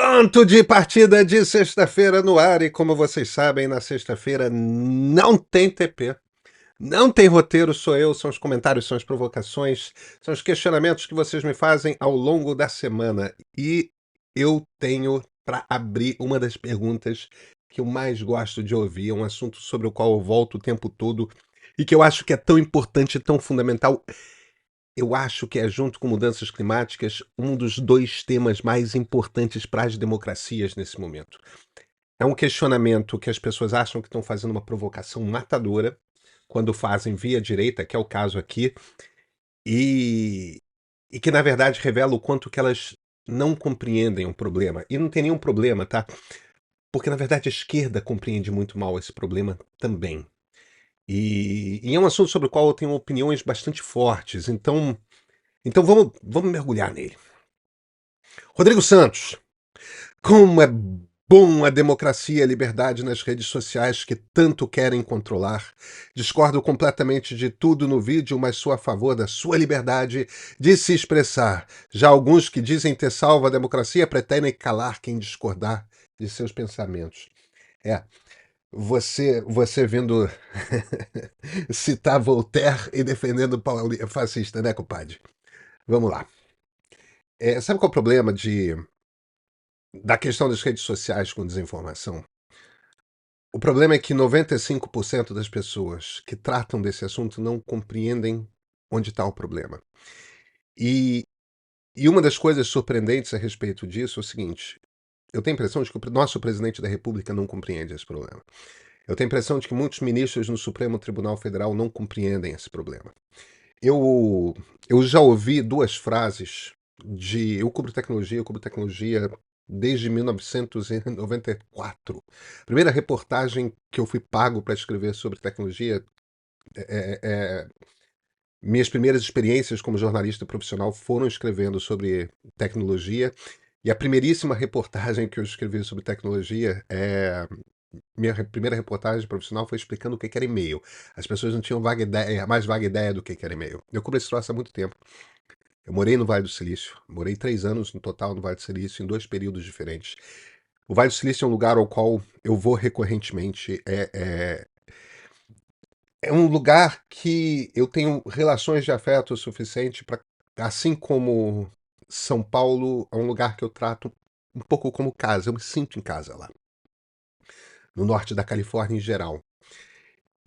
Ponto de partida de sexta-feira no ar, e como vocês sabem, na sexta-feira não tem TP, não tem roteiro, sou eu, são os comentários, são as provocações, são os questionamentos que vocês me fazem ao longo da semana. E eu tenho para abrir uma das perguntas que eu mais gosto de ouvir, é um assunto sobre o qual eu volto o tempo todo e que eu acho que é tão importante e tão fundamental. Eu acho que é, junto com mudanças climáticas, um dos dois temas mais importantes para as democracias nesse momento. É um questionamento que as pessoas acham que estão fazendo uma provocação matadora quando fazem via direita, que é o caso aqui, e, e que na verdade revela o quanto que elas não compreendem o problema. E não tem nenhum problema, tá? Porque na verdade a esquerda compreende muito mal esse problema também. E é um assunto sobre o qual eu tenho opiniões bastante fortes, então vamos mergulhar nele. Rodrigo Santos, como é bom a democracia e a liberdade nas redes sociais que tanto querem controlar. Discordo completamente de tudo no vídeo, mas sou a favor da sua liberdade de se expressar. Já alguns que dizem ter salvo a democracia pretendem calar quem discordar de seus pensamentos. É, você vendo citar Voltaire e defendendo o Paulo fascista, né, compadre? Vamos lá. Sabe qual é o problema da questão das redes sociais com desinformação? O problema é que 95% das pessoas que tratam desse assunto não compreendem onde está o problema. E, e uma das coisas surpreendentes a respeito disso é o seguinte: eu tenho a impressão de que o nosso presidente da República não compreende esse problema. Eu tenho a impressão de que muitos ministros no Supremo Tribunal Federal não compreendem esse problema. Eu já ouvi duas frases de. Eu cubro tecnologia desde 1994. A primeira reportagem que eu fui pago para escrever sobre tecnologia, é, é, minhas primeiras experiências como jornalista profissional foram escrevendo sobre tecnologia. E a primeiríssima reportagem que eu escrevi sobre tecnologia primeira reportagem profissional foi explicando o que era e-mail. As pessoas não tinham vaga ideia, a mais vaga ideia do que era e-mail. Eu cubro esse troço há muito tempo. Eu morei no Vale do Silício. Morei 3 anos no total no Vale do Silício, em 2 períodos diferentes. O Vale do Silício é um lugar ao qual eu vou recorrentemente. É um lugar que eu tenho relações de afeto o suficiente para, assim como São Paulo, é um lugar que eu trato um pouco como casa. Eu me sinto em casa lá. No norte da Califórnia em geral.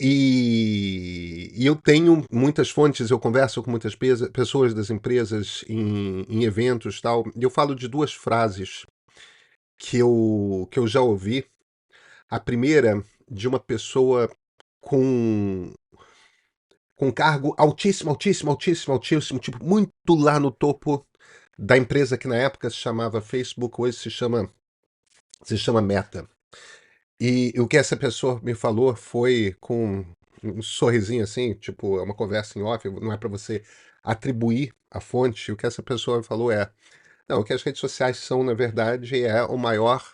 E eu tenho muitas fontes, eu converso com muitas pessoas das empresas em eventos e tal, e eu falo de duas frases que eu já ouvi. A primeira, de uma pessoa com, com cargo altíssimo, altíssimo, altíssimo, altíssimo, tipo, muito lá no topo da empresa que na época se chamava Facebook, hoje se chama Meta. E o que essa pessoa me falou foi com um sorrisinho assim, tipo, é uma conversa em off, não é para você atribuir a fonte. O que essa pessoa me falou não, o que as redes sociais são, na verdade, é o maior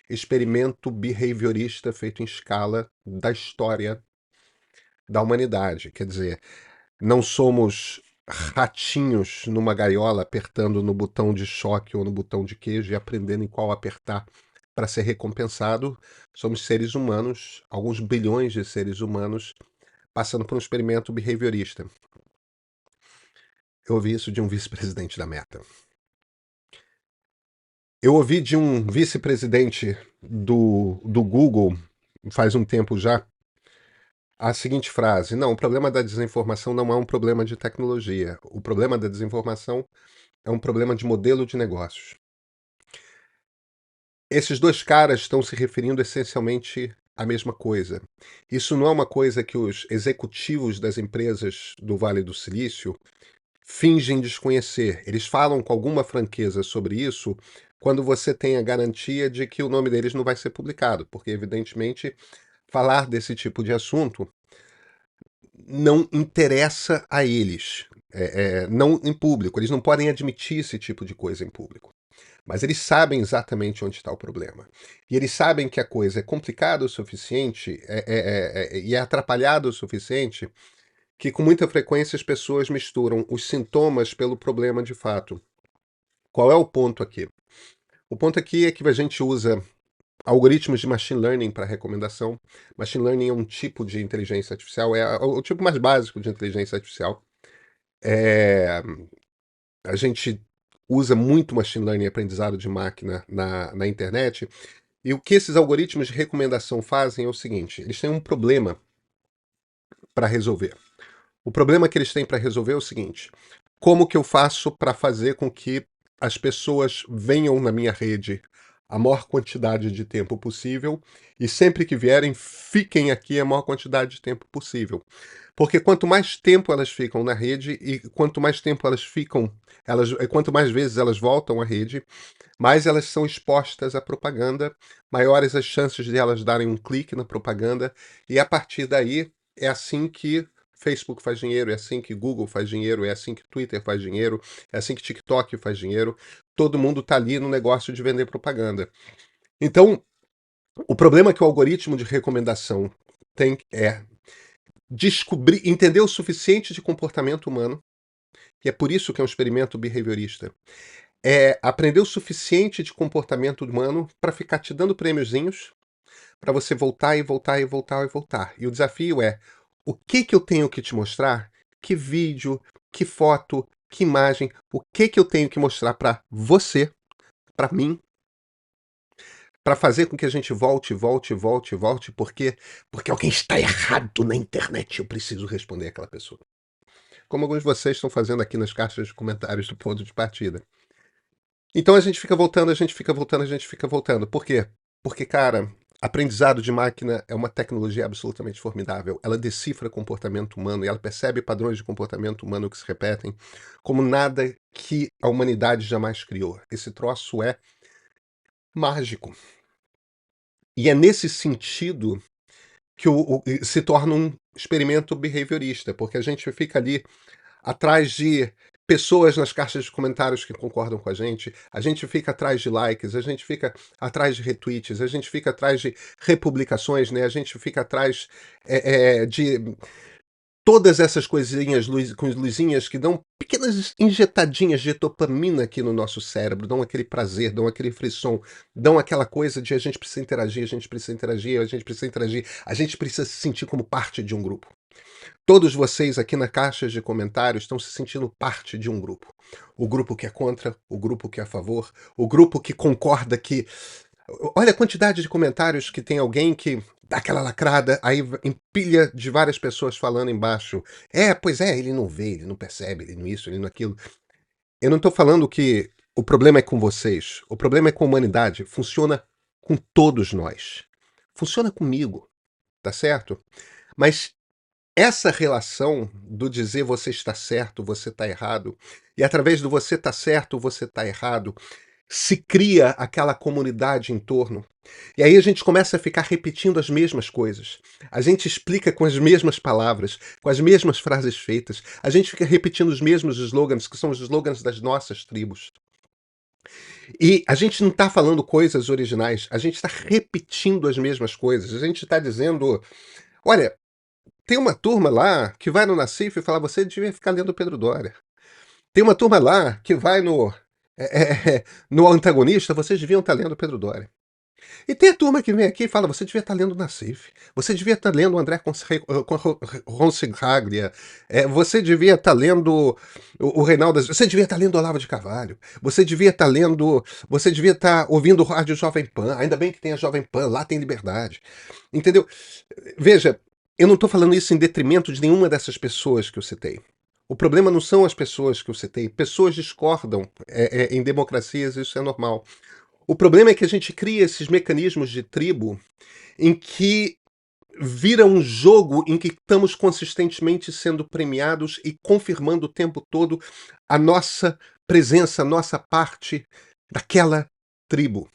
experimento behaviorista feito em escala da história da humanidade. Quer dizer, não somos ratinhos numa gaiola apertando no botão de choque ou no botão de queijo e aprendendo em qual apertar para ser recompensado. Somos seres humanos, alguns bilhões de seres humanos, passando por um experimento behaviorista. Eu ouvi isso de um vice-presidente da Meta. Eu ouvi de um vice-presidente do Google, faz um tempo já, a seguinte frase: não, o problema da desinformação não é um problema de tecnologia. O problema da desinformação é um problema de modelo de negócios. Esses dois caras estão se referindo essencialmente à mesma coisa. Isso não é uma coisa que os executivos das empresas do Vale do Silício fingem desconhecer. Eles falam com alguma franqueza sobre isso quando você tem a garantia de que o nome deles não vai ser publicado, porque, evidentemente, falar desse tipo de assunto não interessa a eles, não em público. Eles não podem admitir esse tipo de coisa em público. Mas eles sabem exatamente onde está o problema. E eles sabem que a coisa é complicada o suficiente e é atrapalhada o suficiente que, com muita frequência, as pessoas misturam os sintomas pelo problema de fato. Qual é o ponto aqui? O ponto aqui é que a gente usa algoritmos de machine learning para recomendação. Machine learning é um tipo de inteligência artificial, é o tipo mais básico de inteligência artificial. A gente usa muito machine learning e aprendizado de máquina na internet. E o que esses algoritmos de recomendação fazem é o seguinte: eles têm um problema para resolver. O problema que eles têm para resolver é o seguinte: como que eu faço para fazer com que as pessoas venham na minha rede a maior quantidade de tempo possível e sempre que vierem, fiquem aqui a maior quantidade de tempo possível? Porque quanto mais tempo elas ficam na rede e quanto mais tempo elas ficam, quanto mais vezes elas voltam à rede, mais elas são expostas à propaganda, maiores as chances de elas darem um clique na propaganda, e a partir daí é assim que Facebook faz dinheiro, é assim que Google faz dinheiro, é assim que Twitter faz dinheiro, é assim que TikTok faz dinheiro. Todo mundo está ali no negócio de vender propaganda. Então, o problema que o algoritmo de recomendação tem é descobrir, entender o suficiente de comportamento humano, e é por isso que é um experimento behaviorista, é aprender o suficiente de comportamento humano para ficar te dando prêmiozinhos para você voltar e voltar e voltar e voltar. E o desafio é: o que que eu tenho que te mostrar? Que vídeo, que foto, que imagem, o que que eu tenho que mostrar para você, para mim, para fazer com que a gente volte, volte, volte, volte, porque alguém está errado na internet, eu preciso responder aquela pessoa. Como alguns de vocês estão fazendo aqui nas caixas de comentários do ponto de partida. Então a gente fica voltando, a gente fica voltando, a gente fica voltando. Por quê? Porque, cara, aprendizado de máquina é uma tecnologia absolutamente formidável. Ela decifra comportamento humano e ela percebe padrões de comportamento humano que se repetem como nada que a humanidade jamais criou. Esse troço é mágico. E é nesse sentido que se torna um experimento behaviorista, porque a gente fica ali atrás de pessoas nas caixas de comentários que concordam com a gente fica atrás de likes, a gente fica atrás de retweets, a gente fica atrás de republicações, né? A gente fica atrás de todas essas coisinhas com luzinhas que dão pequenas injetadinhas de dopamina aqui no nosso cérebro, dão aquele prazer, dão aquele frisson, dão aquela coisa de a gente precisa interagir, a gente precisa interagir, a gente precisa interagir, a gente precisa se sentir como parte de um grupo. Todos vocês aqui na caixa de comentários estão se sentindo parte de um grupo. O grupo que é contra, o grupo que é a favor, o grupo que concorda que... Olha a quantidade de comentários que tem alguém que dá aquela lacrada, aí empilha de várias pessoas falando embaixo. Pois é, ele não vê, ele não percebe, ele não isso, ele não aquilo. Eu não estou falando que o problema é com vocês. O problema é com a humanidade. Funciona com todos nós. Funciona comigo, tá certo? Mas essa relação do dizer você está certo, você está errado, e através do você está certo, você está errado, se cria aquela comunidade em torno. E aí a gente começa a ficar repetindo as mesmas coisas. A gente explica com as mesmas palavras, com as mesmas frases feitas. A gente fica repetindo os mesmos slogans, que são os slogans das nossas tribos. E a gente não está falando coisas originais, a gente está repetindo as mesmas coisas. A gente está dizendo: olha, tem uma turma lá que vai no Nassif e fala: você devia ficar lendo Pedro Doria. Tem uma turma lá que vai no antagonista, vocês deviam estar lendo Pedro Doria. E tem a turma que vem aqui e fala: você devia estar lendo Nassif, você devia estar lendo André Ronçalves, você devia estar lendo o Reinaldo, você devia estar lendo Olavo de Carvalho, você devia estar lendo, você devia estar ouvindo o rádio Jovem Pan, ainda bem que tem a Jovem Pan, lá tem liberdade. Entendeu? Veja, eu não estou falando isso em detrimento de nenhuma dessas pessoas que eu citei. O problema não são as pessoas que eu citei. Pessoas discordam em democracias, isso é normal. O problema é que a gente cria esses mecanismos de tribo em que vira um jogo em que estamos consistentemente sendo premiados e confirmando o tempo todo a nossa presença, a nossa parte daquela tribo.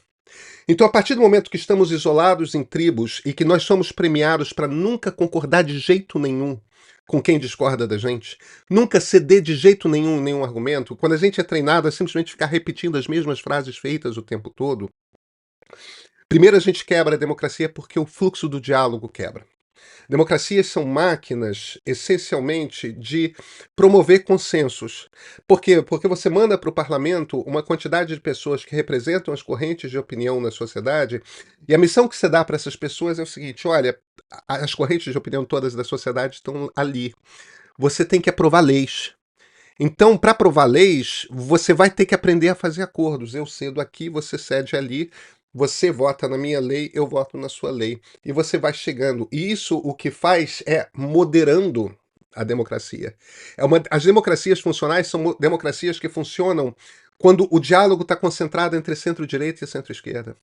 Então, a partir do momento que estamos isolados em tribos e que nós somos premiados para nunca concordar de jeito nenhum com quem discorda da gente, nunca ceder de jeito nenhum argumento, quando a gente é treinado a simplesmente ficar repetindo as mesmas frases feitas o tempo todo, primeiro a gente quebra a democracia porque o fluxo do diálogo quebra. Democracias são máquinas, essencialmente, de promover consensos. Por quê? Porque você manda para o parlamento uma quantidade de pessoas que representam as correntes de opinião na sociedade, e a missão que você dá para essas pessoas é o seguinte: olha, as correntes de opinião todas da sociedade estão ali. Você tem que aprovar leis. Então, para aprovar leis, você vai ter que aprender a fazer acordos. Eu cedo aqui, você cede ali, você vota na minha lei, eu voto na sua lei. E você vai chegando. E isso o que faz é moderando a democracia. As democracias funcionais são democracias que funcionam quando o diálogo está concentrado entre centro-direita e centro-esquerda.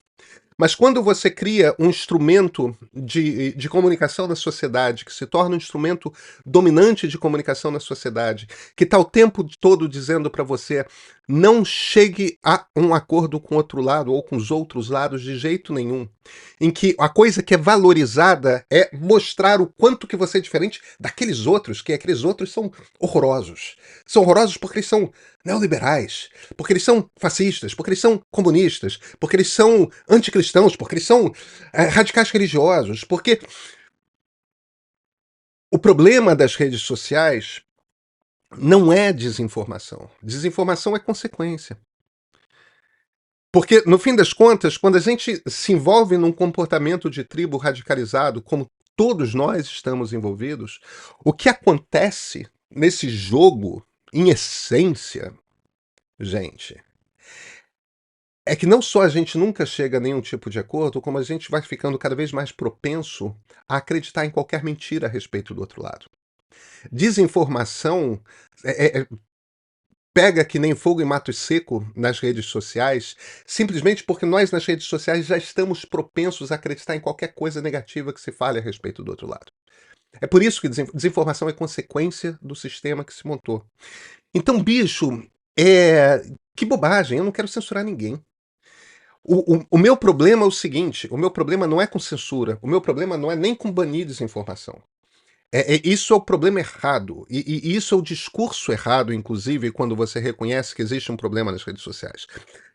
Mas quando você cria um instrumento de comunicação na sociedade, que se torna um instrumento dominante de comunicação na sociedade, que está o tempo todo dizendo para você não chegue a um acordo com o outro lado ou com os outros lados de jeito nenhum, em que a coisa que é valorizada é mostrar o quanto que você é diferente daqueles outros, que aqueles outros são horrorosos. São horrorosos porque eles são neoliberais, porque eles são fascistas, porque eles são comunistas, porque eles são anticristãos, porque eles são radicais religiosos, porque o problema das redes sociais não é desinformação. Desinformação é consequência. Porque, no fim das contas, quando a gente se envolve num comportamento de tribo radicalizado, como todos nós estamos envolvidos, o que acontece nesse jogo, em essência, gente, é que não só a gente nunca chega a nenhum tipo de acordo, como a gente vai ficando cada vez mais propenso a acreditar em qualquer mentira a respeito do outro lado. Desinformação pega que nem fogo e mato seco nas redes sociais, simplesmente porque nós nas redes sociais já estamos propensos a acreditar em qualquer coisa negativa que se fale a respeito do outro lado. É por isso que desinformação é consequência do sistema que se montou. Então, bicho, que bobagem, eu não quero censurar ninguém. O meu problema é o seguinte: o meu problema não é com censura, o meu problema não é nem com banir desinformação. Isso é o problema errado, e isso é o discurso errado, inclusive, quando você reconhece que existe um problema nas redes sociais.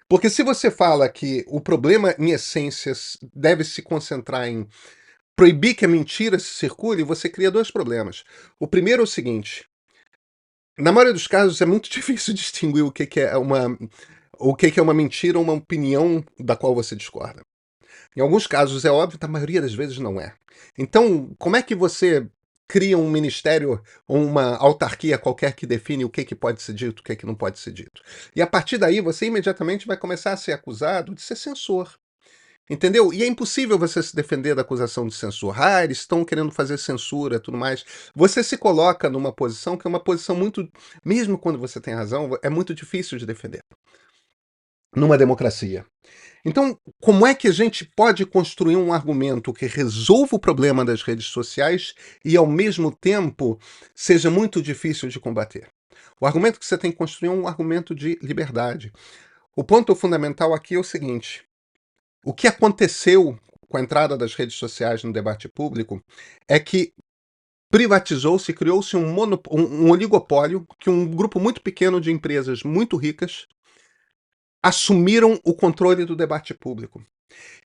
Porque se você fala que o problema, em essência, deve se concentrar em proibir que a mentira se circule, você cria dois problemas. O primeiro é o seguinte: na maioria dos casos é muito difícil distinguir o que é uma mentira ou uma opinião da qual você discorda. Em alguns casos é óbvio, na maioria das vezes não é. Então, como é que você cria um ministério ou uma autarquia qualquer que define o que pode ser dito, o que não pode ser dito? E a partir daí você imediatamente vai começar a ser acusado de ser censor. Entendeu? E é impossível você se defender da acusação de censor. Ah, eles estão querendo fazer censura, tudo mais. Você se coloca numa posição que é uma posição muito, mesmo quando você tem razão, é muito difícil de defender numa democracia. Então, como é que a gente pode construir um argumento que resolva o problema das redes sociais e, ao mesmo tempo, seja muito difícil de combater? O argumento que você tem que construir é um argumento de liberdade. O ponto fundamental aqui é o seguinte: o que aconteceu com a entrada das redes sociais no debate público é que privatizou-se, criou-se um oligopólio que um grupo muito pequeno de empresas muito ricas assumiram o controle do debate público.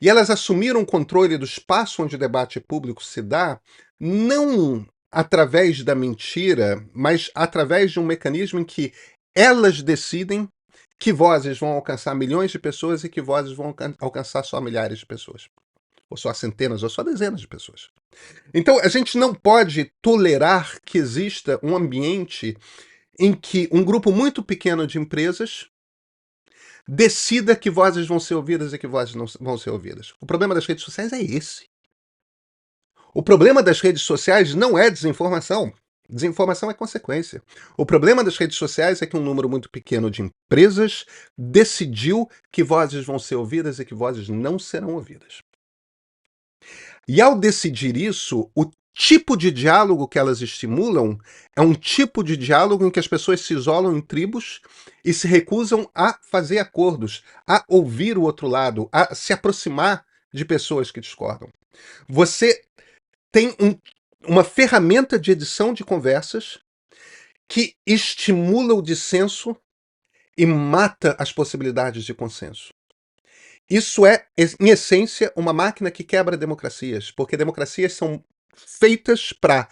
E elas assumiram o controle do espaço onde o debate público se dá, não através da mentira, mas através de um mecanismo em que elas decidem que vozes vão alcançar milhões de pessoas e que vozes vão alcançar só milhares de pessoas. Ou só centenas, ou só dezenas de pessoas. Então, a gente não pode tolerar que exista um ambiente em que um grupo muito pequeno de empresas decida que vozes vão ser ouvidas e que vozes não vão ser ouvidas. O problema das redes sociais é esse. O problema das redes sociais não é desinformação. Desinformação é consequência. O problema das redes sociais é que um número muito pequeno de empresas decidiu que vozes vão ser ouvidas e que vozes não serão ouvidas. E ao decidir isso, o tipo de diálogo que elas estimulam é um tipo de diálogo em que as pessoas se isolam em tribos e se recusam a fazer acordos, a ouvir o outro lado, a se aproximar de pessoas que discordam. Você tem uma ferramenta de edição de conversas que estimula o dissenso e mata as possibilidades de consenso. Isso é, em essência, uma máquina que quebra democracias, porque democracias são feitas para,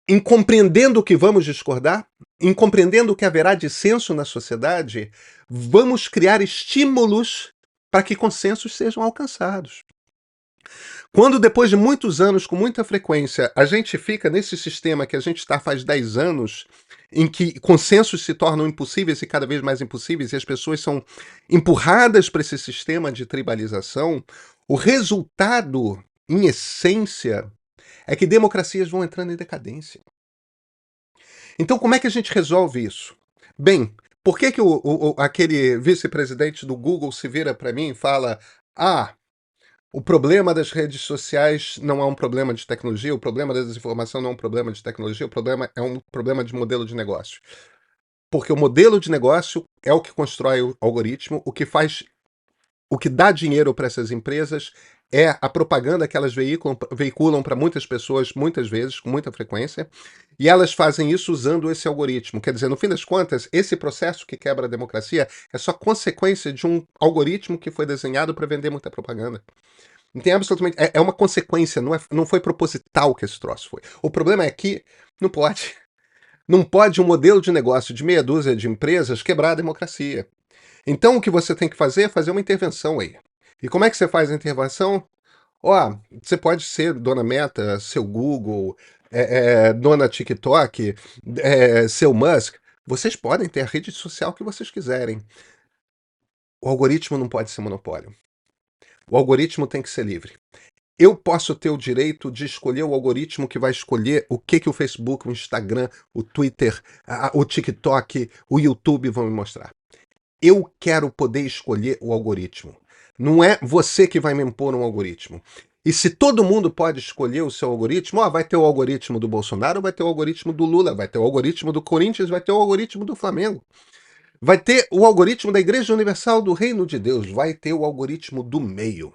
em compreendendo que vamos discordar, em compreendendo que haverá dissenso na sociedade, vamos criar estímulos para que consensos sejam alcançados. Quando depois de muitos anos, com muita frequência, a gente fica nesse sistema que a gente está faz 10 anos, em que consensos se tornam impossíveis e cada vez mais impossíveis, e as pessoas são empurradas para esse sistema de tribalização, o resultado, em essência, é que democracias vão entrando em decadência. Então, como é que a gente resolve isso? Bem, por que, que aquele vice-presidente do Google se vira para mim e fala: Ah, o problema das redes sociais não é um problema de tecnologia, o problema da desinformação não é um problema de tecnologia, o problema é um problema de modelo de negócio. Porque o modelo de negócio é o que constrói o algoritmo, o que dá dinheiro para essas empresas é a propaganda que elas veiculam para muitas pessoas, muitas vezes, com muita frequência, e elas fazem isso usando esse algoritmo. Quer dizer, no fim das contas, esse processo que quebra a democracia é só consequência de um algoritmo que foi desenhado para vender muita propaganda. Não tem absolutamente. É uma consequência, não foi proposital que esse troço foi. O problema é que não pode. Não pode um modelo de negócio de meia dúzia de empresas quebrar a democracia. Então o que você tem que fazer é fazer uma intervenção aí. E como é que você faz a intervenção? Ó, você pode ser dona Meta, seu Google, dona TikTok, seu Musk. Vocês podem ter a rede social que vocês quiserem. O algoritmo não pode ser monopólio. O algoritmo tem que ser livre. Eu posso ter o direito de escolher o algoritmo que vai escolher o que o Facebook, o Instagram, o Twitter, o TikTok, o YouTube vão me mostrar. Eu quero poder escolher o algoritmo. Não é você que vai me impor um algoritmo. E se todo mundo pode escolher o seu algoritmo, vai ter o algoritmo do Bolsonaro, vai ter o algoritmo do Lula, vai ter o algoritmo do Corinthians, vai ter o algoritmo do Flamengo. Vai ter o algoritmo da Igreja Universal do Reino de Deus, vai ter o algoritmo do meio.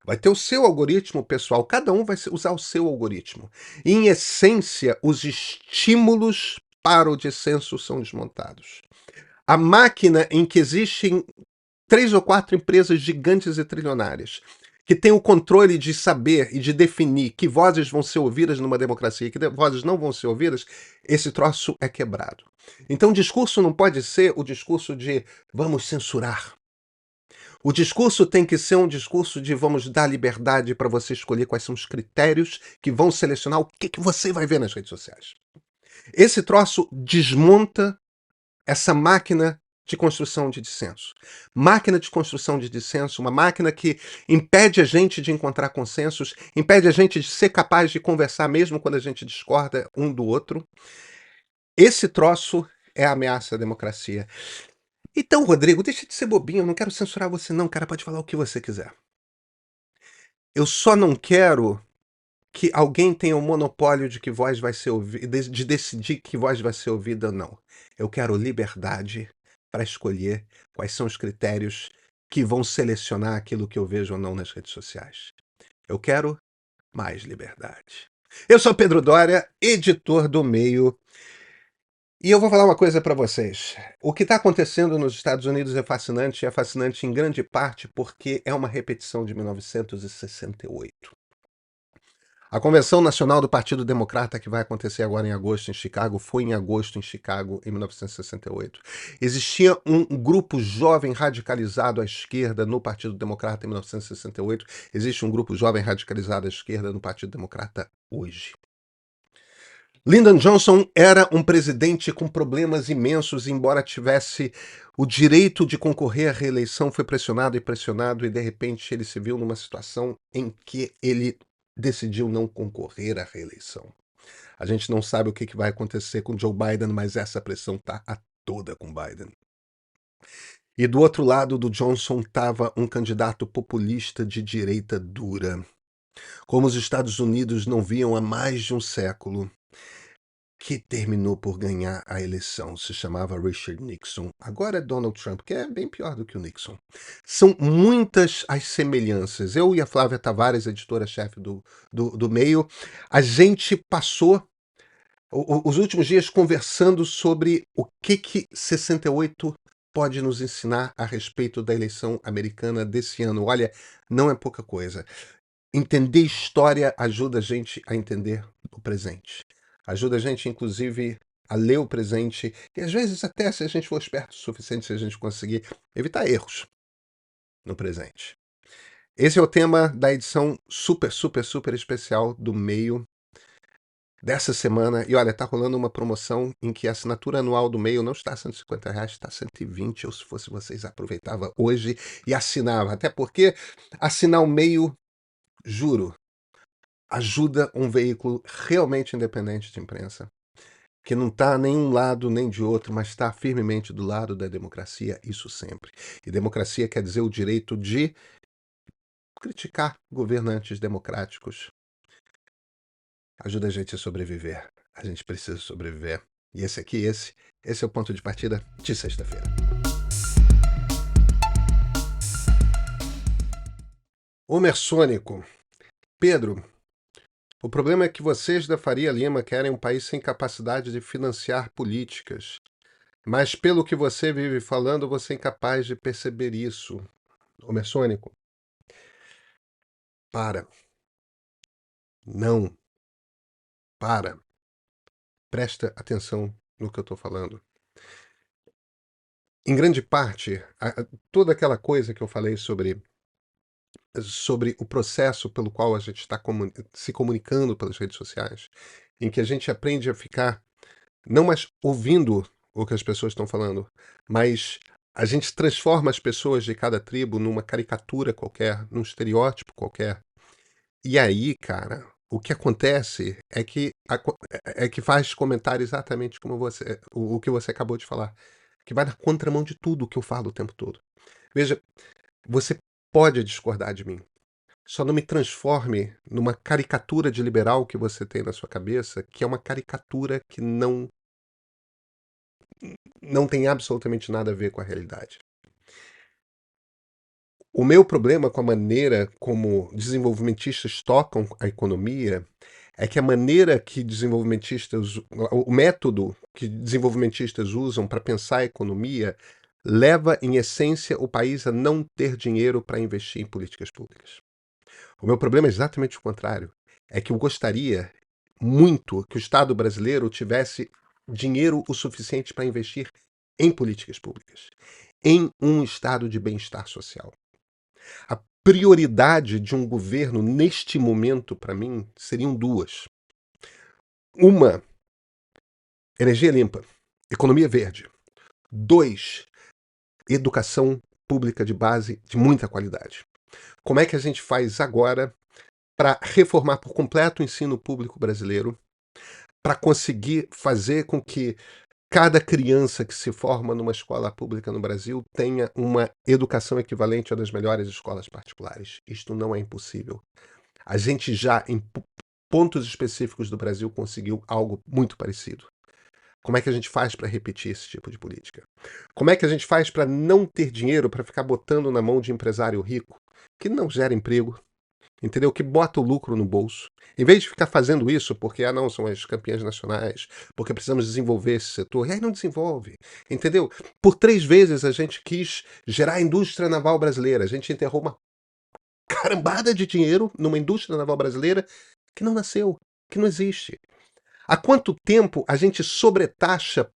Vai ter o seu algoritmo pessoal, cada um vai usar o seu algoritmo. E, em essência, os estímulos para o dissenso são desmontados. A máquina em que existem 3 ou 4 empresas gigantes e trilionárias, que têm o controle de saber e de definir que vozes vão ser ouvidas numa democracia e que vozes não vão ser ouvidas, esse troço é quebrado. Então o discurso não pode ser o discurso de vamos censurar. O discurso tem que ser um discurso de vamos dar liberdade para você escolher quais são os critérios que vão selecionar o que você vai ver nas redes sociais. Esse troço desmonta essa máquina de construção de dissenso. Máquina de construção de dissenso, uma máquina que impede a gente de encontrar consensos, impede a gente de ser capaz de conversar mesmo quando a gente discorda um do outro. Esse troço é a ameaça à democracia. Então, Rodrigo, deixa de ser bobinho, eu não quero censurar você não, cara, pode falar o que você quiser. Eu só não quero que alguém tenha o monopólio de que voz vai ser ouvida, de decidir que voz vai ser ouvida ou não. Eu quero liberdade para escolher quais são os critérios que vão selecionar aquilo que eu vejo ou não nas redes sociais. Eu quero mais liberdade. Eu sou Pedro Doria, editor do Meio, e eu vou falar uma coisa para vocês. O que está acontecendo nos Estados Unidos é fascinante em grande parte porque é uma repetição de 1968. A Convenção Nacional do Partido Democrata, que vai acontecer agora em agosto em Chicago, foi em agosto em Chicago, em 1968. Existia um grupo jovem radicalizado à esquerda no Partido Democrata em 1968. Existe um grupo jovem radicalizado à esquerda no Partido Democrata hoje. Lyndon Johnson era um presidente com problemas imensos, embora tivesse o direito de concorrer à reeleição, foi pressionado e de repente ele se viu numa situação em que ele decidiu não concorrer à reeleição. A gente não sabe o que vai acontecer com Joe Biden, mas essa pressão está a toda com Biden. E do outro lado do Johnson estava um candidato populista de direita dura, como os Estados Unidos não viam há mais de um século, que terminou por ganhar a eleição. Se chamava Richard Nixon. Agora é Donald Trump, que é bem pior do que o Nixon. São muitas as semelhanças. Eu e a Flávia Tavares, editora-chefe do Meio, a gente passou os últimos dias conversando sobre o que 68 pode nos ensinar a respeito da eleição americana desse ano. Olha, não é pouca coisa. Entender história ajuda a gente a entender o presente. Ajuda a gente, inclusive, a ler o presente e, às vezes, até se a gente for esperto o suficiente, se a gente conseguir evitar erros no presente. Esse é o tema da edição super, super, super especial do Meio dessa semana. E olha, tá rolando uma promoção em que a assinatura anual do Meio não está a R$ 150, está a 120. Ou se fosse vocês, aproveitava hoje e assinava. Até porque assinar o Meio, juro, ajuda um veículo realmente independente de imprensa, que não está nem um lado nem de outro, mas está firmemente do lado da democracia, isso sempre. E democracia quer dizer o direito de criticar governantes democráticos. Ajuda a gente a sobreviver. A gente precisa sobreviver. E esse é o ponto de partida de sexta-feira. Homersônico. Pedro, o problema é que vocês da Faria Lima querem um país sem capacidade de financiar políticas. Mas pelo que você vive falando, você é incapaz de perceber isso. Homersônico. Para. Não. Para. Presta atenção no que eu estou falando. Em grande parte, toda aquela coisa que eu falei sobre o processo pelo qual a gente está se comunicando pelas redes sociais, em que a gente aprende a ficar não mais ouvindo o que as pessoas estão falando, mas a gente transforma as pessoas de cada tribo numa caricatura qualquer, num estereótipo qualquer. E aí, cara, o que acontece é que faz comentário exatamente como o que você acabou de falar, que vai na contramão de tudo o que eu falo o tempo todo. Veja, você pode discordar de mim. Só não me transforme numa caricatura de liberal que você tem na sua cabeça, que é uma caricatura que não tem absolutamente nada a ver com a realidade. O meu problema com a maneira como desenvolvimentistas tocam a economia é que a maneira que o método que desenvolvimentistas usam para pensar a economia leva, em essência, o país a não ter dinheiro para investir em políticas públicas. O meu problema é exatamente o contrário. É que eu gostaria muito que o Estado brasileiro tivesse dinheiro o suficiente para investir em políticas públicas, em um estado de bem-estar social. A prioridade de um governo neste momento, para mim, seriam duas. Uma, energia limpa, economia verde. Dois, educação pública de base de muita qualidade. Como é que a gente faz agora para reformar por completo o ensino público brasileiro, para conseguir fazer com que cada criança que se forma numa escola pública no Brasil tenha uma educação equivalente à das melhores escolas particulares? Isto não é impossível. A gente já, em pontos específicos do Brasil, conseguiu algo muito parecido. Como é que a gente faz para repetir esse tipo de política? Como é que a gente faz para não ter dinheiro para ficar botando na mão de empresário rico, que não gera emprego, entendeu? Que bota o lucro no bolso. Em vez de ficar fazendo isso porque, não, são as campeãs nacionais, porque precisamos desenvolver esse setor, e aí não desenvolve, entendeu? Por 3 vezes a gente quis gerar a indústria naval brasileira, a gente enterrou uma carambada de dinheiro numa indústria naval brasileira que não nasceu, que não existe. Há quanto tempo a gente sobretaxa,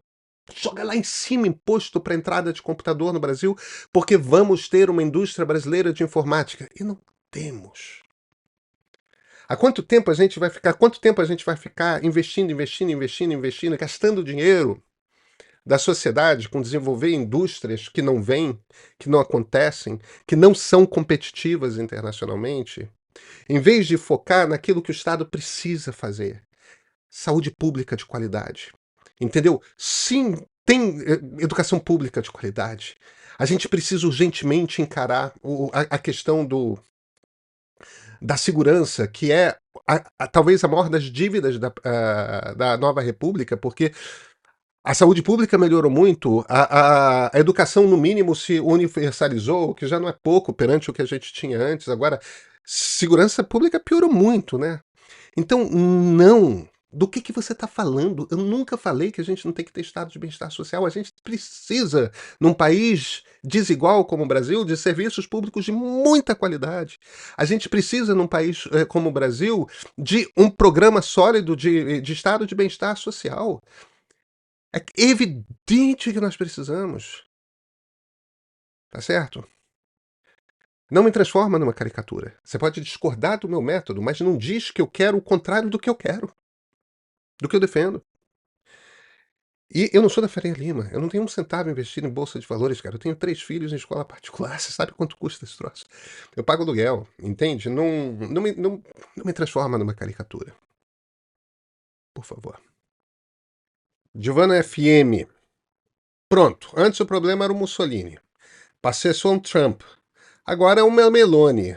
joga lá em cima imposto para entrada de computador no Brasil, porque vamos ter uma indústria brasileira de informática? E não temos. Há quanto tempo a gente vai ficar investindo, gastando dinheiro da sociedade com desenvolver indústrias que não vêm, que não acontecem, que não são competitivas internacionalmente, em vez de focar naquilo que o Estado precisa fazer? Saúde pública de qualidade. Entendeu? Sim, tem educação pública de qualidade. A gente precisa urgentemente encarar a questão da segurança, que é talvez a maior das dívidas da nova república, porque a saúde pública melhorou muito, a educação, no mínimo, se universalizou, o que já não é pouco perante o que a gente tinha antes. Agora, segurança pública piorou muito, né? Então, não. Do que você está falando? Eu nunca falei que a gente não tem que ter estado de bem-estar social. A gente precisa, num país desigual como o Brasil, de serviços públicos de muita qualidade. A gente precisa, num país como o Brasil, de um programa sólido de estado de bem-estar social. É evidente que nós precisamos. Tá certo? Não me transforma numa caricatura. Você pode discordar do meu método, mas não diz que eu quero o contrário do que eu quero, do que eu defendo. E eu não sou da Faria Lima, eu não tenho um centavo investido em bolsa de valores, cara. Eu tenho 3 filhos em escola particular, você sabe quanto custa esse troço? Eu pago aluguel, entende? Não me transforma numa caricatura, por favor. Giovanna FM. Pronto, antes o problema era o Mussolini. Passou um Trump. Agora é um Meloni.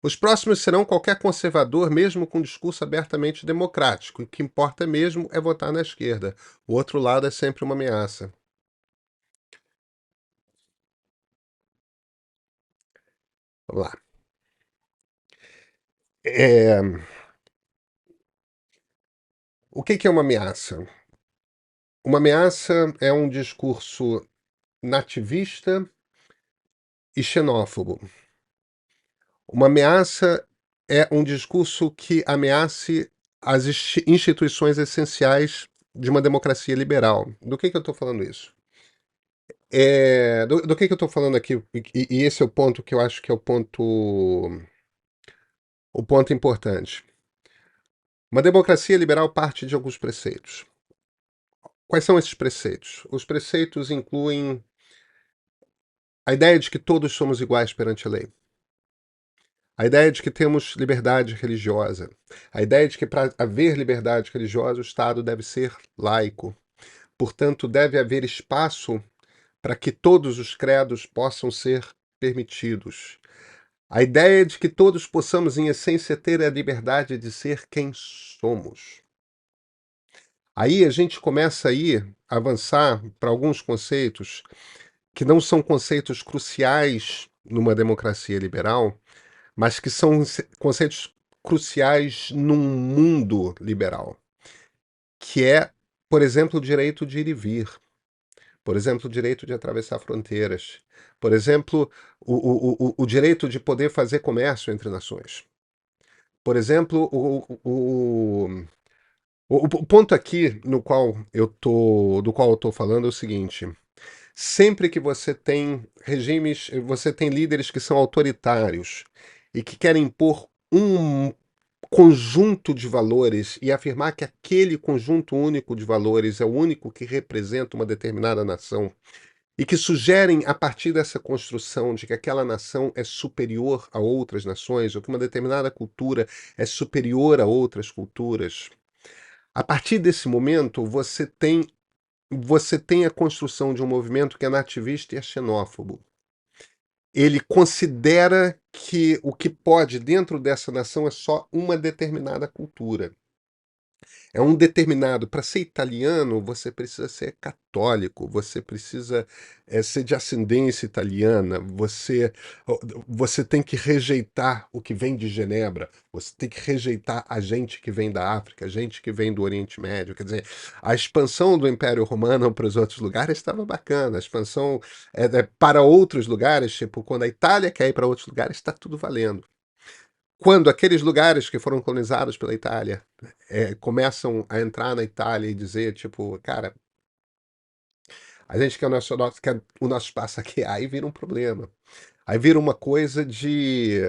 Os próximos serão qualquer conservador, mesmo com discurso abertamente democrático. O que importa mesmo é votar na esquerda. O outro lado é sempre uma ameaça. Vamos lá. O que é uma ameaça? Uma ameaça é um discurso nativista e xenófobo. Uma ameaça é um discurso que ameace as instituições essenciais de uma democracia liberal. Do que eu estou falando isso? Do que eu estou falando aqui? E esse é o ponto que eu acho que é o ponto importante. Uma democracia liberal parte de alguns preceitos. Quais são esses preceitos? Os preceitos incluem a ideia de que todos somos iguais perante a lei. A ideia de que temos liberdade religiosa. A ideia de que para haver liberdade religiosa o Estado deve ser laico. Portanto, deve haver espaço para que todos os credos possam ser permitidos. A ideia de que todos possamos, em essência, ter a liberdade de ser quem somos. Aí a gente começa a avançar para alguns conceitos que não são conceitos cruciais numa democracia liberal, mas que são conceitos cruciais num mundo liberal, que é, por exemplo, o direito de ir e vir, por exemplo, o direito de atravessar fronteiras, por exemplo, o direito de poder fazer comércio entre nações. Por exemplo, o ponto aqui do qual eu tô falando é o seguinte: sempre que você tem regimes, você tem líderes que são autoritários e que querem impor um conjunto de valores e afirmar que aquele conjunto único de valores é o único que representa uma determinada nação e que sugerem, a partir dessa construção de que aquela nação é superior a outras nações ou que uma determinada cultura é superior a outras culturas. A partir desse momento, você tem a construção de um movimento que é nativista e é xenófobo. Ele considera que o que pode dentro dessa nação é só uma determinada cultura. É um determinado. Para ser italiano, você precisa ser católico, você precisa ser de ascendência italiana, você tem que rejeitar o que vem de Genebra, você tem que rejeitar a gente que vem da África, a gente que vem do Oriente Médio. Quer dizer, a expansão do Império Romano para os outros lugares estava bacana, a expansão para outros lugares, tipo, quando a Itália quer ir para outros lugares, está tudo valendo. Quando aqueles lugares que foram colonizados pela Itália começam a entrar na Itália e dizer, tipo, cara, a gente quer o nosso espaço aqui, aí vira um problema. Aí vira uma coisa de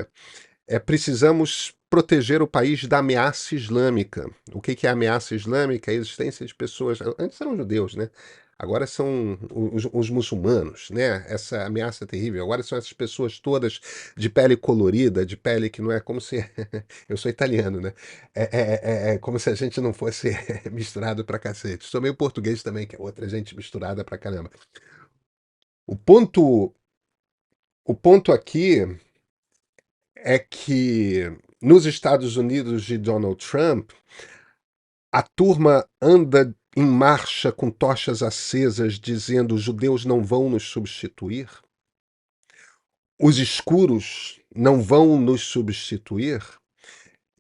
precisamos proteger o país da ameaça islâmica. O que é ameaça islâmica? A existência de pessoas. Antes eram judeus, né? Agora são os muçulmanos, né? Essa ameaça terrível. Agora são essas pessoas todas de pele colorida, de pele que não é como se. Eu sou italiano, né? É como se a gente não fosse misturado pra cacete. Sou meio português também, que é outra gente misturada pra caramba. O ponto, o ponto aqui é que nos Estados Unidos de Donald Trump, a turma anda em marcha com tochas acesas dizendo os judeus não vão nos substituir, os escuros não vão nos substituir,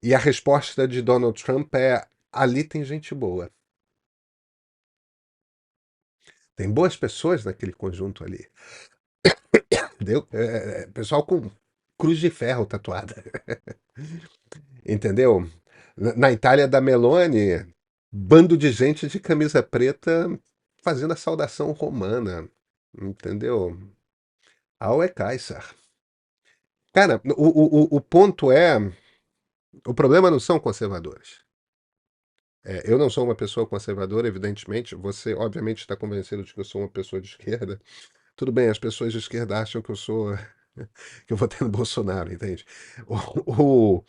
e a resposta de Donald Trump é ali tem gente boa. Tem boas pessoas naquele conjunto ali. Entendeu? Pessoal com cruz de ferro tatuada. Entendeu? Na Itália da Meloni, bando de gente de camisa preta fazendo a saudação romana. Entendeu? Ao é Caesar. Cara, o ponto é. O problema não são conservadores. Eu não sou uma pessoa conservadora, evidentemente. Você, obviamente, está convencido de que eu sou uma pessoa de esquerda. Tudo bem, as pessoas de esquerda acham que eu sou. Que eu votei no Bolsonaro, entende? O, o,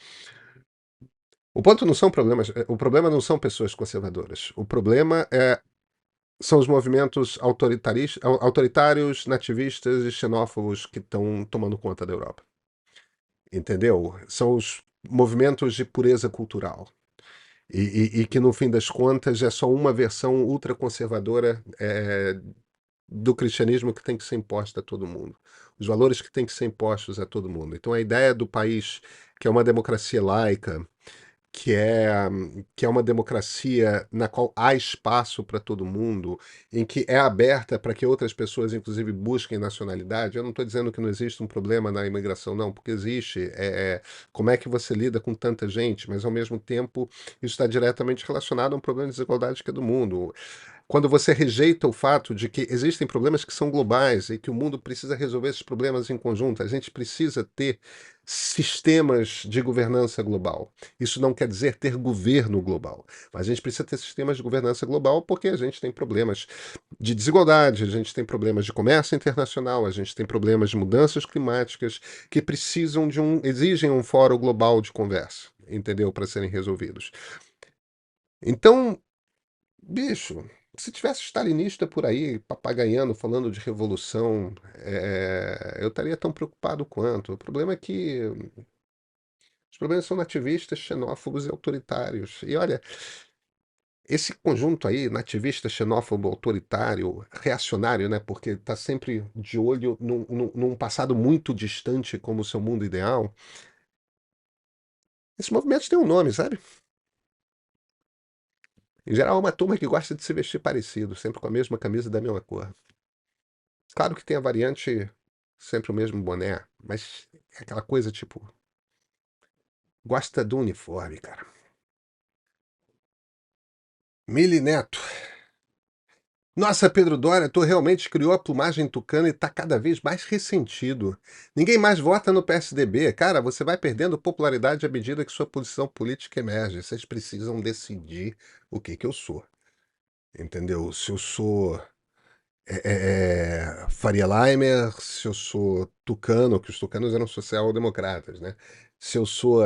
o ponto não são problemas. O problema não são pessoas conservadoras. O problema são os movimentos autoritários, nativistas e xenófobos que estão tomando conta da Europa. Entendeu? São os movimentos de pureza cultural. E que, no fim das contas, é só uma versão ultraconservadora do cristianismo que tem que ser imposta a todo mundo. Os valores que têm que ser impostos a todo mundo. Então, a ideia do país, que é uma democracia laica, que é, que é uma democracia na qual há espaço para todo mundo, em que é aberta para que outras pessoas, inclusive, busquem nacionalidade. Eu não estou dizendo que não existe um problema na imigração, não, porque existe. Como é que você lida com tanta gente, mas, ao mesmo tempo, isso está diretamente relacionado a um problema de desigualdade que é do mundo. Quando você rejeita o fato de que existem problemas que são globais e que o mundo precisa resolver esses problemas em conjunto, a gente precisa ter sistemas de governança global. Isso não quer dizer ter governo global, mas a gente precisa ter sistemas de governança global porque a gente tem problemas de desigualdade, a gente tem problemas de comércio internacional, a gente tem problemas de mudanças climáticas que precisam exigem um fórum global de conversa, entendeu, para serem resolvidos. Então, bicho, se tivesse stalinista por aí, papagaiando, falando de revolução, eu estaria tão preocupado quanto. O problema é que os problemas são nativistas, xenófobos e autoritários. E olha, esse conjunto aí, nativista, xenófobo, autoritário, reacionário, né? Porque está sempre de olho num passado muito distante como o seu mundo ideal. Esses movimentos têm um nome, sabe? Em geral, é uma turma que gosta de se vestir parecido, sempre com a mesma camisa da mesma cor. Claro que tem a variante sempre o mesmo boné, mas é aquela coisa tipo, gosta do uniforme, cara. Mili Neto. Nossa, Pedro Doria, tu realmente criou a plumagem tucana e tá cada vez mais ressentido. Ninguém mais vota no PSDB. Cara, você vai perdendo popularidade à medida que sua posição política emerge. Vocês precisam decidir o que que eu sou. Entendeu? Se eu sou Faria Limer, se eu sou tucano, que os tucanos eram social-democratas, né? Se eu sou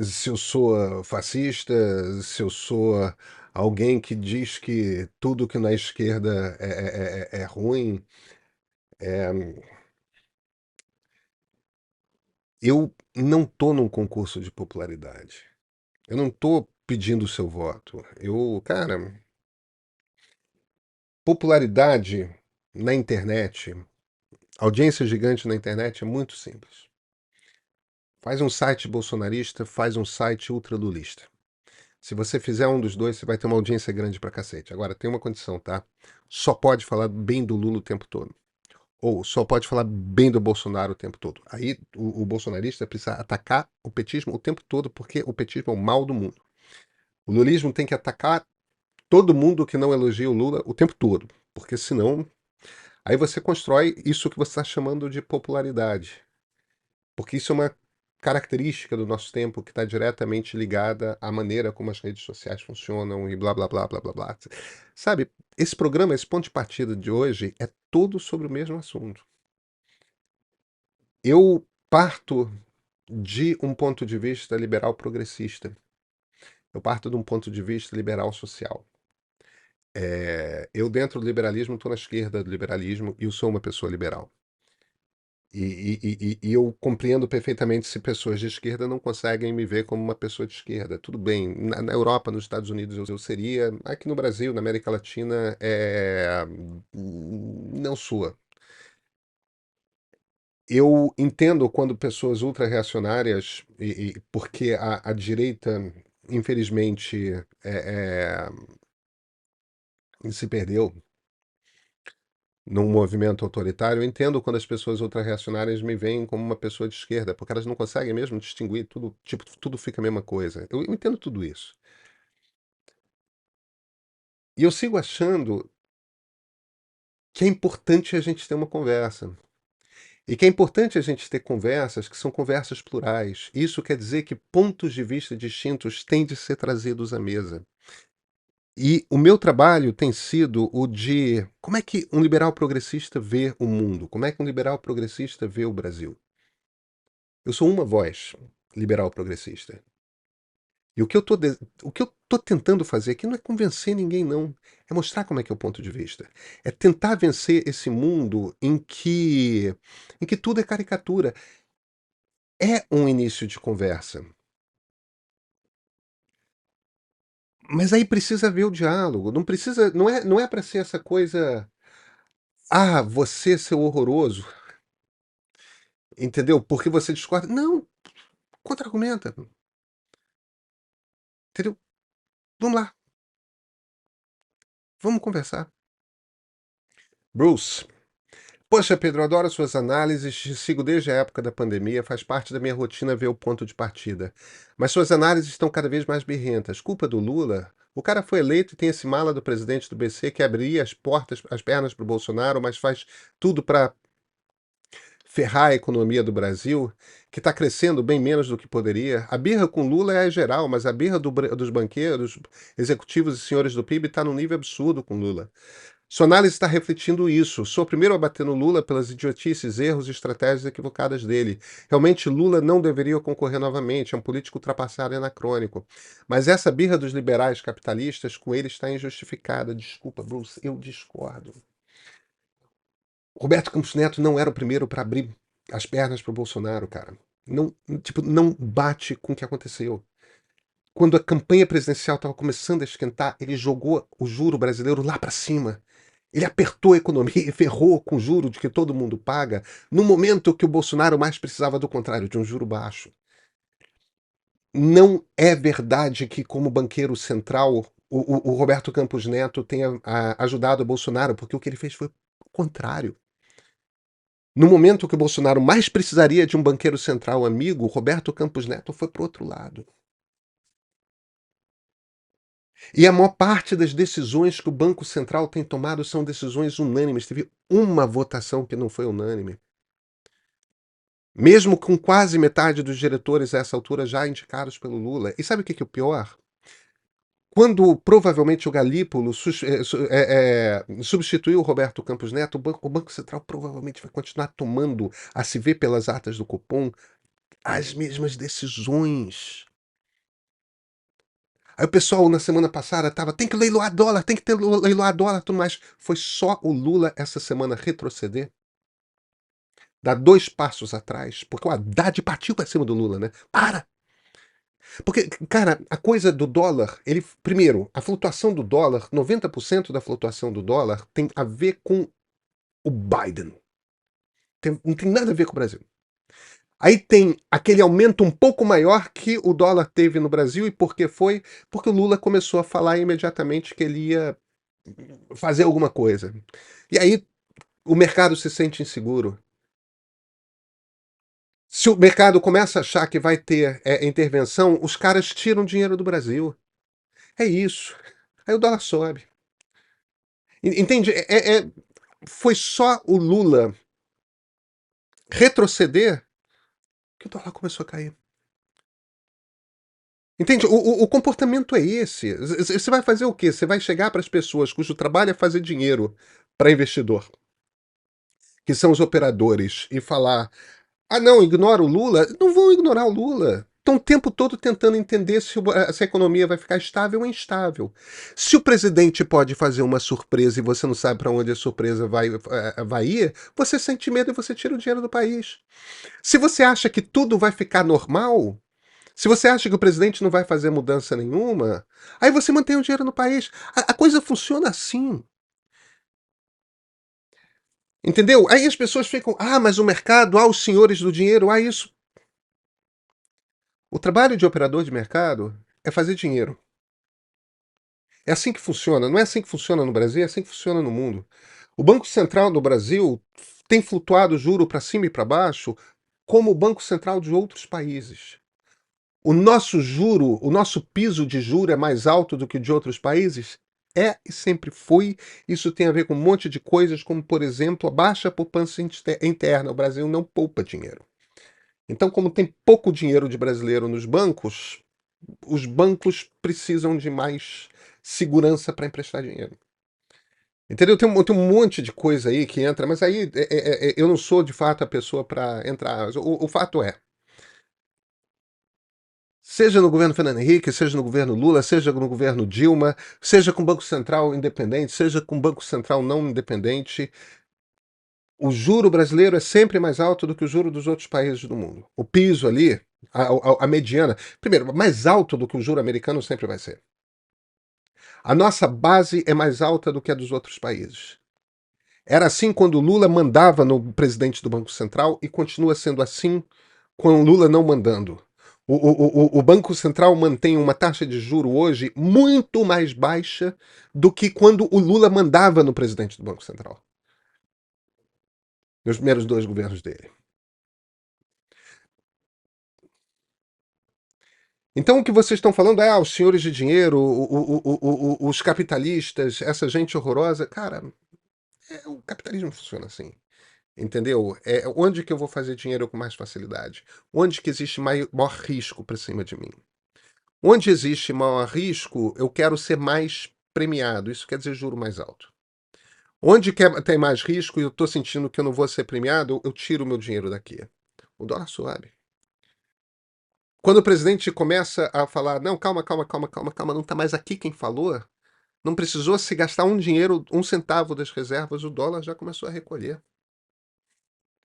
se eu sou fascista, se eu sou alguém que diz que tudo que na esquerda é ruim, eu não tô num concurso de popularidade. Eu não tô pedindo o seu voto. Cara, popularidade na internet, audiência gigante na internet é muito simples. Faz um site bolsonarista, faz um site ultralulista. Se você fizer um dos dois, você vai ter uma audiência grande pra cacete. Agora, tem uma condição, tá? Só pode falar bem do Lula o tempo todo. Ou só pode falar bem do Bolsonaro o tempo todo. Aí o bolsonarista precisa atacar o petismo o tempo todo, porque o petismo é o mal do mundo. O lulismo tem que atacar todo mundo que não elogia o Lula o tempo todo. Porque senão. Aí você constrói isso que você está chamando de popularidade. Porque isso é uma característica do nosso tempo que está diretamente ligada à maneira como as redes sociais funcionam e blá blá blá blá blá blá. Sabe, esse programa, esse ponto de partida de hoje é todo sobre o mesmo assunto. Eu parto de um ponto de vista liberal progressista. Eu parto de um ponto de vista liberal social. Eu, dentro do liberalismo, estou na esquerda do liberalismo e eu sou uma pessoa liberal. E eu compreendo perfeitamente se pessoas de esquerda não conseguem me ver como uma pessoa de esquerda. Tudo bem, na Europa, nos Estados Unidos eu seria, aqui no Brasil, na América Latina, não sua. Eu entendo quando pessoas ultra-reacionárias, porque a direita infelizmente, se perdeu num movimento autoritário. Eu entendo quando as pessoas ultra-reacionárias me veem como uma pessoa de esquerda, porque elas não conseguem mesmo distinguir tudo, tipo, tudo fica a mesma coisa. Eu entendo tudo isso. E eu sigo achando que é importante a gente ter uma conversa. E que é importante a gente ter conversas que são conversas plurais. Isso quer dizer que pontos de vista distintos têm de ser trazidos à mesa. E o meu trabalho tem sido o de como é que um liberal progressista vê o mundo? Como é que um liberal progressista vê o Brasil? Eu sou uma voz liberal progressista. E o que eu tô tentando fazer aqui não é convencer ninguém, não. É mostrar como é que é o ponto de vista. É tentar vencer esse mundo em que tudo é caricatura. É um início de conversa. Mas aí precisa haver o diálogo. Não precisa, não é para ser essa coisa, ah, você seu horroroso, entendeu? Porque você discorda. Não, contra-argumenta, entendeu? Vamos lá, vamos conversar. Bruce, poxa, Pedro, adoro suas análises, te sigo desde a época da pandemia, faz parte da minha rotina ver o ponto de partida. Mas suas análises estão cada vez mais birrentas. Culpa do Lula? O cara foi eleito e tem esse mala do presidente do BC que abriria as portas, as pernas para o Bolsonaro, mas faz tudo para ferrar a economia do Brasil, que está crescendo bem menos do que poderia. A birra com Lula é geral, mas a birra dos banqueiros, executivos e senhores do PIB está num nível absurdo com Lula. Sua análise está refletindo isso. Sou o primeiro a bater no Lula pelas idiotices, erros e estratégias equivocadas dele. Realmente, Lula não deveria concorrer novamente. É um político ultrapassado e anacrônico. Mas essa birra dos liberais capitalistas com ele está injustificada. Desculpa, Bruce, eu discordo. Roberto Campos Neto não era o primeiro para abrir as pernas para o Bolsonaro, cara. Não, tipo, não bate com o que aconteceu. Quando a campanha presidencial estava começando a esquentar, ele jogou o juro brasileiro lá para cima. Ele apertou a economia e ferrou com o juro de que todo mundo paga, no momento que o Bolsonaro mais precisava do contrário, de um juro baixo. Não é verdade que, como banqueiro central, o Roberto Campos Neto tenha ajudado o Bolsonaro, porque o que ele fez foi o contrário. No momento que o Bolsonaro mais precisaria de um banqueiro central amigo, Roberto Campos Neto foi para o outro lado. E a maior parte das decisões que o Banco Central tem tomado são decisões unânimes. Teve uma votação que não foi unânime. Mesmo com quase metade dos diretores a essa altura já indicados pelo Lula. E sabe o que é o pior? Quando provavelmente o Galípolo substituiu o Roberto Campos Neto, o Banco Central provavelmente vai continuar tomando, a se ver pelas atas do Copom, as mesmas decisões. Aí o pessoal na semana passada tava, tem que leiloar dólar, tem que ter leiloar dólar, tudo mais. Foi só o Lula essa semana retroceder, dar 2 passos atrás, porque o Haddad partiu para cima do Lula, né? Para! Porque, cara, a coisa do dólar, ele, primeiro, a flutuação do dólar, 90% da flutuação do dólar tem a ver com o Biden. Não tem nada a ver com o Brasil. Aí tem aquele aumento um pouco maior que o dólar teve no Brasil, e por que foi? Porque o Lula começou a falar imediatamente que ele ia fazer alguma coisa. E aí o mercado se sente inseguro. Se o mercado começa a achar que vai ter intervenção, os caras tiram dinheiro do Brasil. É isso. Aí o dólar sobe. Entende? Foi só o Lula retroceder que o dólar começou a cair. Entende? O comportamento é esse. Você vai fazer o quê? Você vai chegar para as pessoas cujo trabalho é fazer dinheiro para investidor, que são os operadores, e falar: ah, não, ignora o Lula. Não vão ignorar o Lula. Estão o tempo todo tentando entender se a economia vai ficar estável ou instável. Se o presidente pode fazer uma surpresa e você não sabe para onde a surpresa vai ir, você sente medo e você tira o dinheiro do país. Se você acha que tudo vai ficar normal, se você acha que o presidente não vai fazer mudança nenhuma, aí você mantém o dinheiro no país. A coisa funciona assim. Entendeu? Aí as pessoas ficam, ah, mas o mercado, ah, os senhores do dinheiro, ah, isso. O trabalho de operador de mercado é fazer dinheiro. É assim que funciona. Não é assim que funciona no Brasil, é assim que funciona no mundo. O Banco Central do Brasil tem flutuado o juro para cima e para baixo como o Banco Central de outros países. O nosso juro, o nosso piso de juro é mais alto do que o de outros países? É e sempre foi. Isso tem a ver com um monte de coisas, como, por exemplo, a baixa poupança interna. O Brasil não poupa dinheiro. Então, como tem pouco dinheiro de brasileiro nos bancos, os bancos precisam de mais segurança para emprestar dinheiro. Entendeu? Tem um monte de coisa aí que entra, mas aí eu não sou de fato a pessoa para entrar. O fato é, seja no governo Fernando Henrique, seja no governo Lula, seja no governo Dilma, seja com o Banco Central independente, seja com o Banco Central não independente, o juro brasileiro é sempre mais alto do que o juro dos outros países do mundo. O piso ali, a mediana, primeiro, mais alto do que o juro americano sempre vai ser. A nossa base é mais alta do que a dos outros países. Era assim quando Lula mandava no presidente do Banco Central e continua sendo assim com Lula não mandando. O Banco Central mantém uma taxa de juro hoje muito mais baixa do que quando o Lula mandava no presidente do Banco Central, nos primeiros dois governos dele. Então o que vocês estão falando é os senhores de dinheiro, os capitalistas, essa gente horrorosa. Cara, o capitalismo funciona assim. Entendeu? Onde que eu vou fazer dinheiro com mais facilidade? Onde que existe maior risco para cima de mim? Onde existe maior risco, eu quero ser mais premiado. Isso quer dizer juro mais alto. Onde tem mais risco e eu estou sentindo que eu não vou ser premiado, eu tiro o meu dinheiro daqui. O dólar sobe. Quando o presidente começa a falar, não, calma, calma, calma, calma, calma, não está mais aqui quem falou, não precisou se gastar um dinheiro, um centavo das reservas, o dólar já começou a recolher.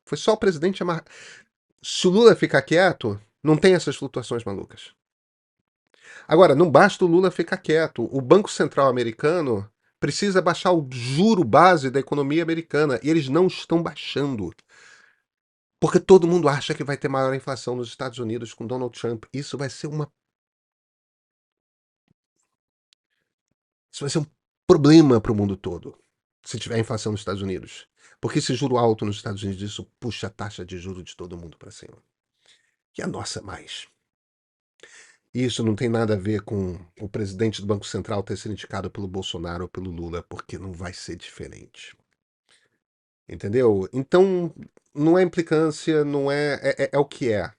Foi só o presidente amar. Se o Lula ficar quieto, não tem essas flutuações malucas. Agora, não basta o Lula ficar quieto. O Banco Central americano precisa baixar o juro base da economia americana. E eles não estão baixando. Porque todo mundo acha que vai ter maior inflação nos Estados Unidos com Donald Trump. Isso vai ser um problema para o mundo todo. Se tiver inflação nos Estados Unidos. Porque esse juro alto nos Estados Unidos, isso puxa a taxa de juro de todo mundo para cima. E a nossa mais. Isso não tem nada a ver com o presidente do Banco Central ter sido indicado pelo Bolsonaro ou pelo Lula, porque não vai ser diferente. Entendeu? Então, não é implicância, não é o que é.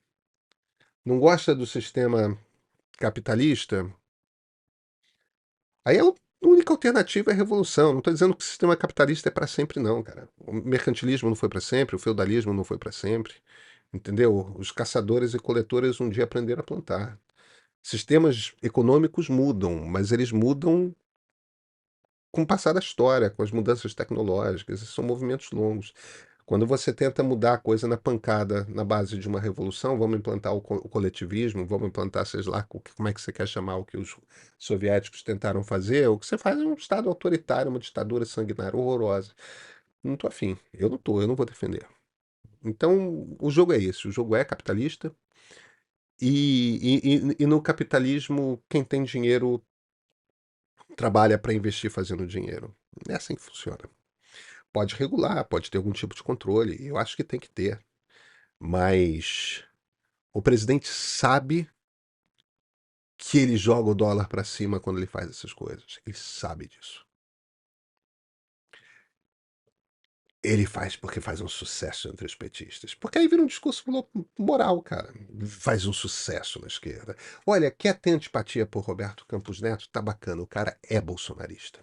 Não gosta do sistema capitalista? Aí a única alternativa é a revolução. Não estou dizendo que o sistema capitalista é para sempre, não, cara. O mercantilismo não foi para sempre, o feudalismo não foi para sempre. Entendeu? Os caçadores e coletores um dia aprenderam a plantar. Sistemas econômicos mudam, mas eles mudam com o passar da história, com as mudanças tecnológicas, são movimentos longos. Quando você tenta mudar a coisa na pancada, na base de uma revolução, vamos implantar o coletivismo, vamos implantar, seja lá, como é que você quer chamar o que os soviéticos tentaram fazer, o que você faz é um Estado autoritário, uma ditadura sanguinária horrorosa. Não estou afim, eu não vou defender. Então, o jogo é esse, o jogo é capitalista, e no capitalismo, quem tem dinheiro trabalha para investir fazendo dinheiro. É assim que funciona. Pode regular, pode ter algum tipo de controle, eu acho que tem que ter. Mas o presidente sabe que ele joga o dólar para cima quando ele faz essas coisas. Ele sabe disso. Ele faz porque faz um sucesso entre os petistas. Porque aí vira um discurso moral, cara. Faz um sucesso na esquerda. Olha, quer ter antipatia por Roberto Campos Neto? Tá bacana, o cara é bolsonarista.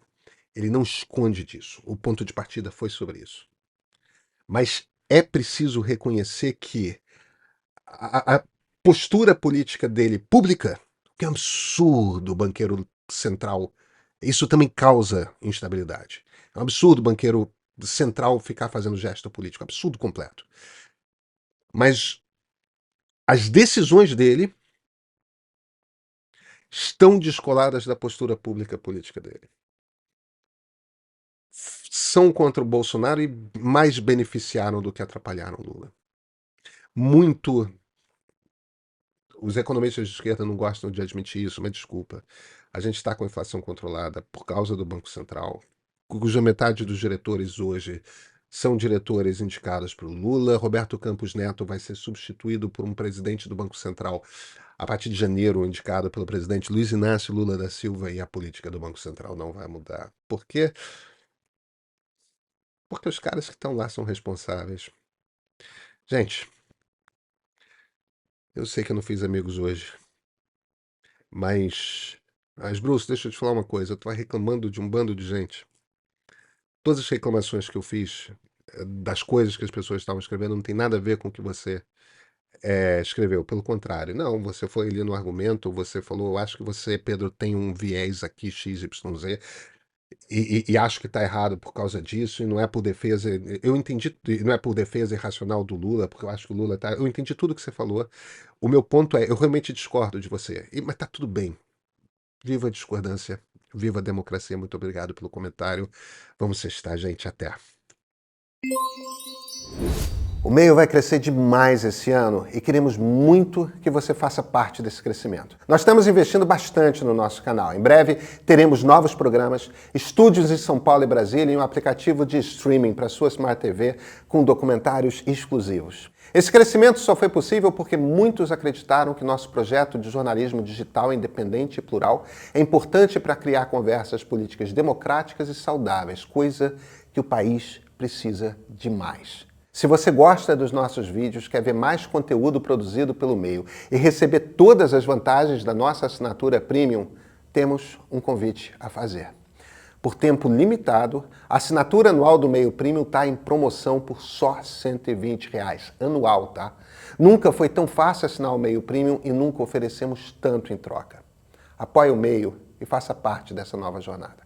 Ele não esconde disso. O ponto de partida foi sobre isso. Mas é preciso reconhecer que a postura política dele pública, que é um absurdo o banqueiro central, isso também causa instabilidade. É um absurdo o banqueiro central ficar fazendo gesto político, absurdo completo. Mas as decisões dele estão descoladas da postura pública política dele. São contra o Bolsonaro e mais beneficiaram do que atrapalharam Lula. Muito Os economistas de esquerda não gostam de admitir isso, mas desculpa. A gente está com a inflação controlada por causa do Banco Central, cuja metade dos diretores hoje são diretores indicados por Lula. Roberto Campos Neto vai ser substituído por um presidente do Banco Central a partir de janeiro, indicado pelo presidente Luiz Inácio Lula da Silva, e a política do Banco Central não vai mudar. Por quê? Porque os caras que estão lá são responsáveis. Gente, eu sei que eu não fiz amigos hoje, mas Bruce, deixa eu te falar uma coisa. Eu tô reclamando de um bando de gente. Todas as reclamações que eu fiz das coisas que as pessoas estavam escrevendo não tem nada a ver com o que você escreveu. Pelo contrário, não, você foi ali no argumento, você falou, eu acho que você, Pedro, tem um viés aqui, XYZ, e acho que está errado por causa disso, e não é por defesa, eu entendi, não é por defesa irracional do Lula, porque eu acho que o Lula tá, eu entendi tudo que você falou. O meu ponto é, eu realmente discordo de você, mas tá tudo bem. Viva a discordância, viva a democracia, muito obrigado pelo comentário. Vamos sextar, gente, até. O meio vai crescer demais esse ano e queremos muito que você faça parte desse crescimento. Nós estamos investindo bastante no nosso canal. Em breve teremos novos programas, estúdios em São Paulo e Brasília e um aplicativo de streaming para sua Smart TV com documentários exclusivos. Esse crescimento só foi possível porque muitos acreditaram que nosso projeto de jornalismo digital independente e plural é importante para criar conversas políticas democráticas e saudáveis, coisa que o país precisa demais. Se você gosta dos nossos vídeos, quer ver mais conteúdo produzido pelo meio e receber todas as vantagens da nossa assinatura Premium, temos um convite a fazer. Por tempo limitado, a assinatura anual do Meio Premium está em promoção por só R$ 120, anual, tá? Nunca foi tão fácil assinar o Meio Premium e nunca oferecemos tanto em troca. Apoie o Meio e faça parte dessa nova jornada.